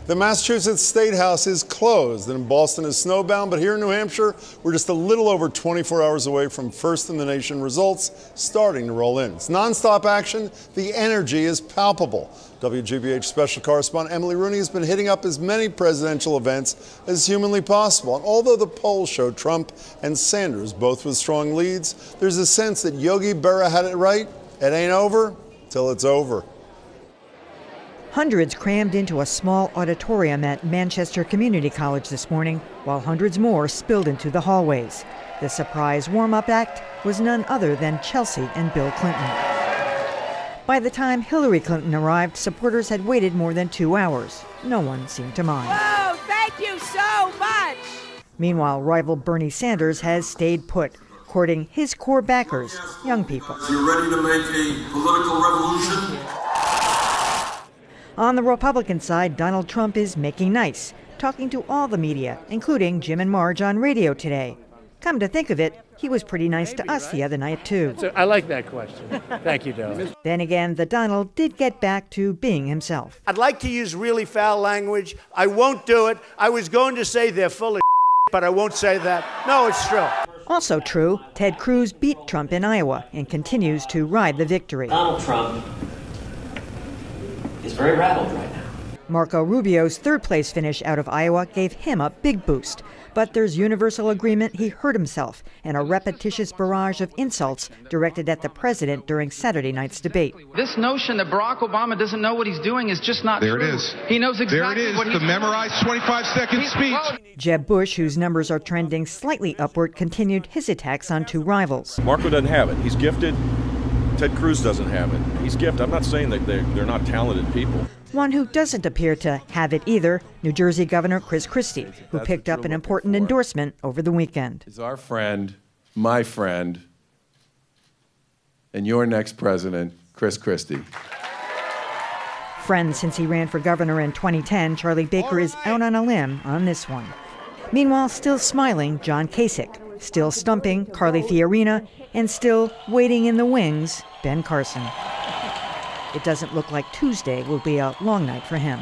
The Massachusetts State House is closed, and Boston is snowbound, but here in New Hampshire, we're just a little over 24 hours away from first in the nation results starting to roll in. It's nonstop action. The energy is palpable. WGBH special correspondent Emily Rooney has been hitting up as many presidential events as humanly possible. And although the polls show Trump and Sanders both with strong leads, there's a sense that Yogi Berra had it right. It ain't over till it's over. Hundreds crammed into a small auditorium at Manchester Community College this morning, while hundreds more spilled into the hallways. The surprise warm-up act was none other than Chelsea and Bill Clinton. By the time Hillary Clinton arrived, supporters had waited more than 2 hours. No one seemed to mind. Whoa, thank you so much! Meanwhile, rival Bernie Sanders has stayed put, courting his core backers, young people. You're ready to make a political revolution? On the Republican side, Donald Trump is making nice, talking to all the media, including Jim and Marge on radio today. Come to think of it, he was pretty nice to us the other night, too. So I like that question. Thank you, Donald. Then again, the Donald did get back to being himself. I'd like to use really foul language. I won't do it. I was going to say they're full of but I won't say that. No, it's true. Also true, Ted Cruz beat Trump in Iowa and continues to ride the victory. Donald Trump is very rattled right now. Marco Rubio's third-place finish out of Iowa gave him a big boost. But there's universal agreement he hurt himself in a repetitious barrage of insults directed at the president during Saturday night's debate. This notion that Barack Obama doesn't know what he's doing is just not true. There it is. He knows exactly there it is, what he's the doing. memorized 25-second speech. Jeb Bush, whose numbers are trending slightly upward, continued his attacks on two rivals. Marco doesn't have it. He's gifted. Ted Cruz doesn't have it. He's gifted. I'm not saying that they're not talented people. One who doesn't appear to have it either, New Jersey Governor Chris Christie, who picked up an important endorsement over the weekend. Is our friend, my friend, and your next president, Chris Christie. Friend since he ran for governor in 2010, Charlie Baker is out on a limb on this one. Meanwhile, still smiling, John Kasich. Still stumping, Carly Fiorina. And still waiting in the wings, Ben Carson. It doesn't look like Tuesday will be a long night for him.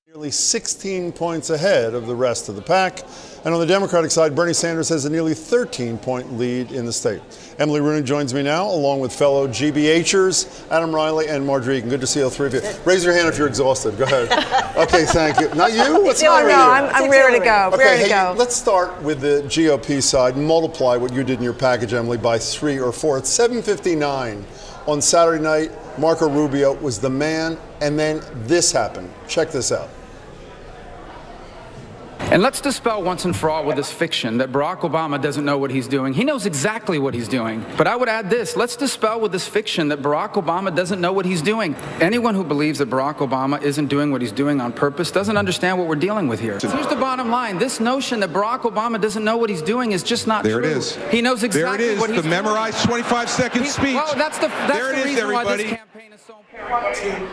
Nearly 16 points ahead of the rest of the pack. And on the Democratic side, Bernie Sanders has a nearly 13-point lead in the state. Emily Rooney joins me now, along with fellow GBHers, Adam Riley and Marjorie Egan. Good to see all three of you. Raise your hand if you're exhausted. Go ahead. Okay, thank you. Not you? What's the matter with you? I'm ready to go. Okay, let's start with the GOP side. Multiply what you did in your package, Emily, by 3 or 4. At 7:59 on Saturday night, Marco Rubio was the man, and then this happened. Check this out. And let's dispel once and for all with this fiction that Barack Obama doesn't know what he's doing. He knows exactly what he's doing. But I would add this, let's dispel with this fiction that Barack Obama doesn't know what he's doing. Anyone who believes that Barack Obama isn't doing what he's doing on purpose doesn't understand what we're dealing with here. So here's the bottom line. This notion that Barack Obama doesn't know what he's doing is just not true. There it is. He knows exactly what he's doing. The memorized 25-second speech. Well, that's the reason why this campaign is so important.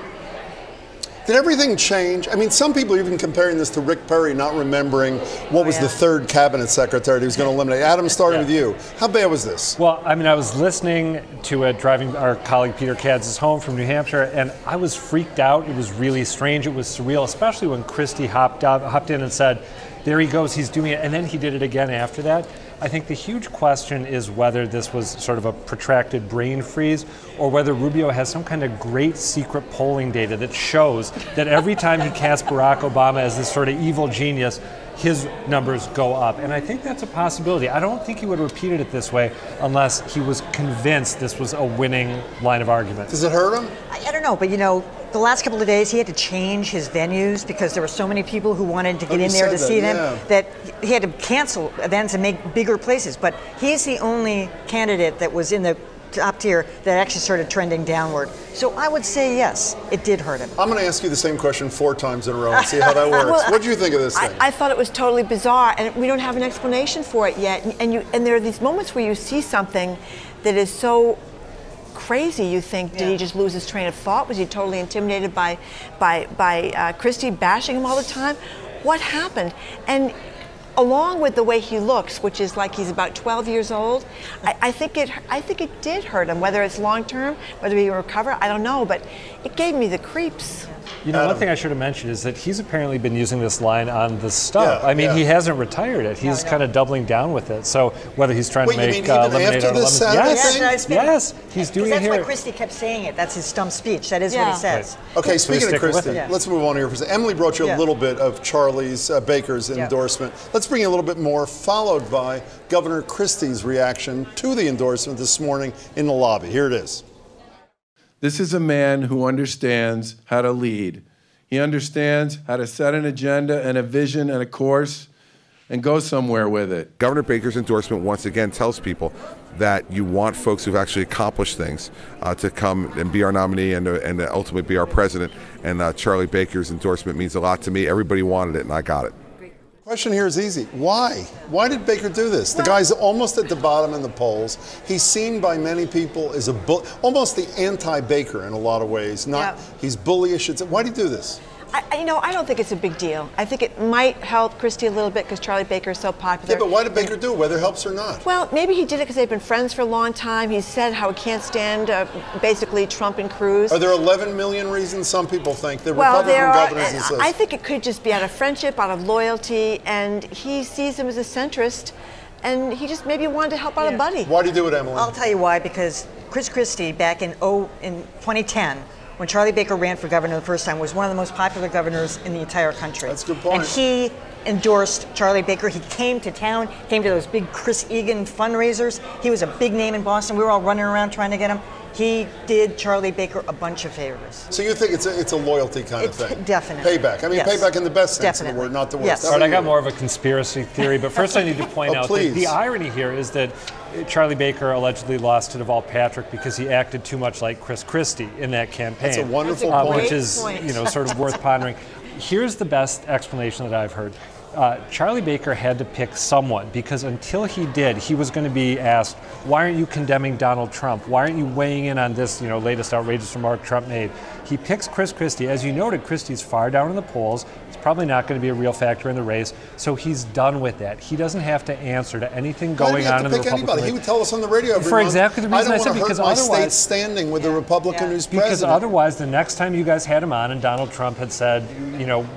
Did everything change? I mean, some people are even comparing this to Rick Perry not remembering what was the third cabinet secretary that he was going to eliminate. Adam, starting with you. How bad was this? Well, I mean, I was listening to it driving our colleague Peter Katz's home from New Hampshire, and I was freaked out. It was really strange. It was surreal, especially when Christie hopped in and said, there he goes, he's doing it. And then he did it again after that. I think the huge question is whether this was sort of a protracted brain freeze or whether Rubio has some kind of great secret polling data that shows that every time he casts Barack Obama as this sort of evil genius, his numbers go up. And I think that's a possibility. I don't think he would have repeated it this way unless he was convinced this was a winning line of argument. Does it hurt him? I don't know, but the last couple of days he had to change his venues because there were so many people who wanted to get in there to see them that he had to cancel events and make bigger places. But he's the only candidate that was in the top tier that actually started trending downward. So I would say yes, it did hurt him. I'm going to ask you the same question 4 times in a row and see how that works. What do you think of this thing? I thought it was totally bizarre, and we don't have an explanation for it yet. And there are these moments where you see something that is so crazy. You think, did he just lose his train of thought? Was he totally intimidated by Christie bashing him all the time? What happened? And along with the way he looks, which is like he's about 12 years old, I think it did hurt him. Whether it's long term, whether he will recover, I don't know, but it gave me the creeps. You know, one thing I should have mentioned is that he's apparently been using this line on the stuff. I mean, he hasn't retired it. He's kind of doubling down with it. So whether he's trying to make lemonade out of lemons, yes, he's doing it here. That's why Christie kept saying it. That's his stump speech. That is what he says. Right. Okay, speaking of Christie, let's move on here for a second. Emily brought you a little bit of Charlie Baker's endorsement. Let's bring you a little bit more, followed by Governor Christie's reaction to the endorsement this morning in the lobby. Here it is. This is a man who understands how to lead. He understands how to set an agenda and a vision and a course and go somewhere with it. Governor Baker's endorsement once again tells people that you want folks who've actually accomplished things to come and be our nominee and ultimately be our president. And Charlie Baker's endorsement means a lot to me. Everybody wanted it, and I got it. Question here is easy. Why? Why did Baker do this? The guy's almost at the bottom in the polls. He's seen by many people as almost the anti-Baker in a lot of ways. He's bullyish. Why did he do this? I don't think it's a big deal. I think it might help Christie a little bit because Charlie Baker is so popular. Yeah, but why did Baker do it, whether it helps or not? Well, maybe he did it because they've been friends for a long time. He said how he can't stand basically Trump and Cruz. Are there 11 million reasons some people think the Republican governors insist? I think it could just be out of friendship, out of loyalty, and he sees him as a centrist, and he just maybe wanted to help out a buddy. Why do you do it, Emily? I'll tell you why, because Chris Christie back in 2010, when Charlie Baker ran for governor the first time, was one of the most popular governors in the entire country. That's a good point. And he endorsed Charlie Baker. He came to town, came to those big Chris Egan fundraisers. He was a big name in Boston. We were all running around trying to get him. He did Charlie Baker a bunch of favors. So you think it's a loyalty kind of thing? Definitely. Payback. I mean, payback in the best sense of the word, not the worst. Yes. All right, I got more of a conspiracy theory, but first I need to point out that the irony here is that Charlie Baker allegedly lost to Deval Patrick because he acted too much like Chris Christie in that campaign. That's a wonderful point. Which is, sort of worth pondering. Here's the best explanation that I've heard. Charlie Baker had to pick someone because until he did, he was going to be asked, why aren't you condemning Donald Trump? Why aren't you weighing in on this, latest outrageous remark Trump made? He picks Chris Christie. As you noted, Christie's far down in the polls. It's probably not going to be a real factor in the race. So he's done with that. He doesn't have to answer to anything going on in the Republican race. He would tell us on the radio every For month, exactly the reason I said, because my otherwise, state's standing with the Republican who's president. Because otherwise, the next time you guys had him on and Donald Trump had said,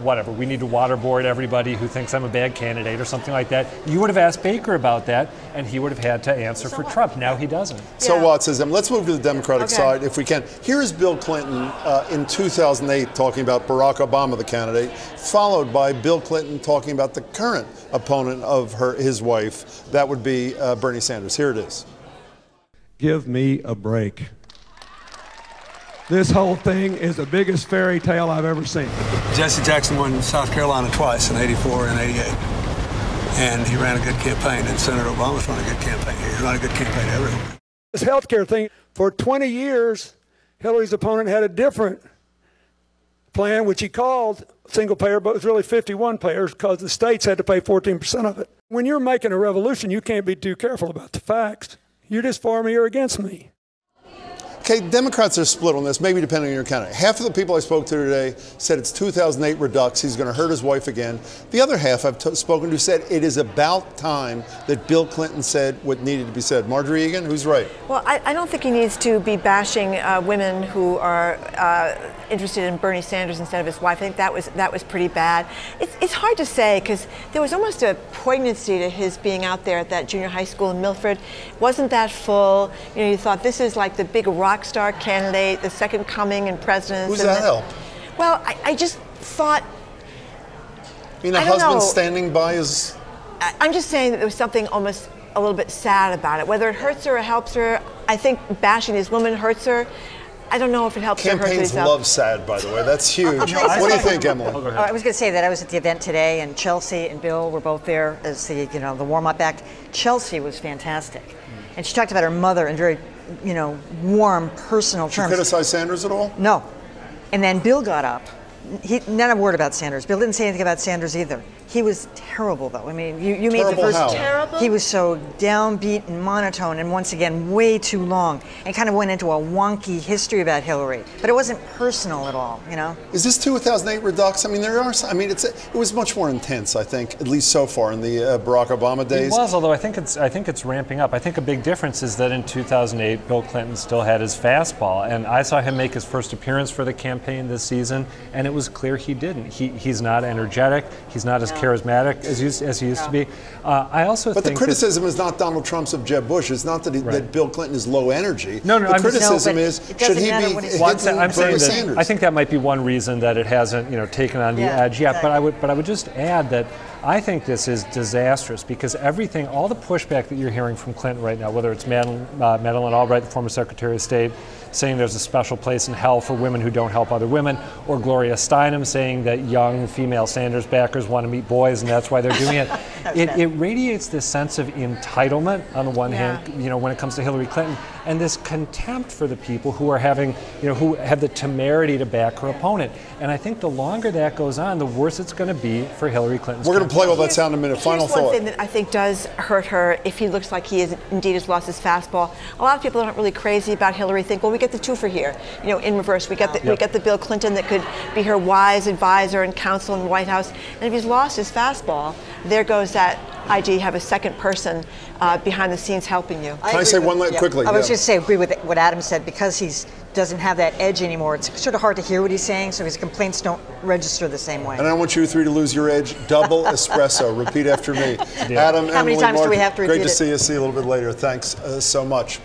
whatever, we need to waterboard everybody who thinks I'm a bad candidate or something like that, you would have asked Baker about that, and he would have had to answer for Trump. Now he doesn't. So what, says him? Let's move to the Democratic side if we can. Here is Bill Clinton in 2008 talking about Barack Obama, the candidate, followed by Bill Clinton talking about the current opponent of his wife. That would be Bernie Sanders. Here it is. Give me a break. This whole thing is the biggest fairy tale I've ever seen. Jesse Jackson won South Carolina twice in '84 and '88. And he ran a good campaign, and Senator Obama's run a good campaign. He's run a good campaign everywhere. This health care thing, for 20 years, Hillary's opponent had a different plan, which he called single payer, but it was really 51 payers because the states had to pay 14% of it. When you're making a revolution, you can't be too careful about the facts. You're just for me or against me. Okay, Democrats are split on this, maybe depending on your candidate. Half of the people I spoke to today said it's 2008 redux, he's going to hurt his wife again. The other half I've spoken to said it is about time that Bill Clinton said what needed to be said. Marjorie Egan, who's right? Well, I don't think he needs to be bashing women who are interested in Bernie Sanders instead of his wife. I think that was pretty bad. It's hard to say because there was almost a poignancy to his being out there at that junior high school in Milford. It wasn't that full. You thought this is like the big rock star candidate, the second coming in presidents. Who's that help? Well, I just thought. You mean a husband standing by his. I'm just saying that there was something almost a little bit sad about it. Whether it hurts her or helps her, I think bashing this woman hurts her. I don't know if it helps her. Campaigns love sad, by the way. That's huge. What do you think, Emily? I was going to say that I was at the event today, and Chelsea and Bill were both there as the warm-up act. Chelsea was fantastic, and she talked about her mother in very, warm, personal terms. Did you criticize Sanders at all? No. And then Bill got up Not a word about Sanders. Bill didn't say anything about Sanders either. He was terrible, though. I mean, you made the first. How? Terrible. He was so downbeat and monotone, and once again, way too long, and kind of went into a wonky history about Hillary. But it wasn't personal at all, you know. Is this 2008 redux? I mean, there are. I mean, it was much more intense, I think, at least so far in the Barack Obama days. It was, although I think it's ramping up. I think a big difference is that in 2008, Bill Clinton still had his fastball, and I saw him make his first appearance for the campaign this season, and it was clear he didn't. He's not energetic. He's not as charismatic as he used to be. I also but think the criticism is not Donald Trump's of Jeb Bush. It's not that, that Bill Clinton is low energy. No, the criticism is should he be I'm saying Sanders? I think that might be one reason that it hasn't taken on the edge yet. Exactly. But I would just add that I think this is disastrous because all the pushback that you're hearing from Clinton right now, whether it's Madeleine Albright, the former Secretary of State, saying there's a special place in hell for women who don't help other women, or Gloria Steinem saying that young female Sanders backers want to meet boys and that's why they're doing it. It radiates this sense of entitlement on the one hand, when it comes to Hillary Clinton, and this contempt for the people who are who have the temerity to back her opponent. And I think the longer that goes on, the worse it's going to be for Hillary Clinton. We're going to play all that sound in a minute. Final thought. One thing that I think does hurt her, if he looks like he indeed has lost his fastball. A lot of people aren't really crazy about Hillary. Think, well, we get the twofer here. In reverse, we get the Bill Clinton that could be her wise advisor and counsel in the White House. And if he's lost his fastball, there goes that idea. Have a second person behind the scenes helping you. Can I say one quickly? I was just say agree with what Adam said, because he doesn't have that edge anymore. It's sort of hard to hear what he's saying, so his complaints don't register the same way. And I don't want you three to lose your edge. Double espresso. Repeat after me. Adam, How many Emily, times Mark, do we have to repeat great to it? see you. See you a little bit later. Thanks so much.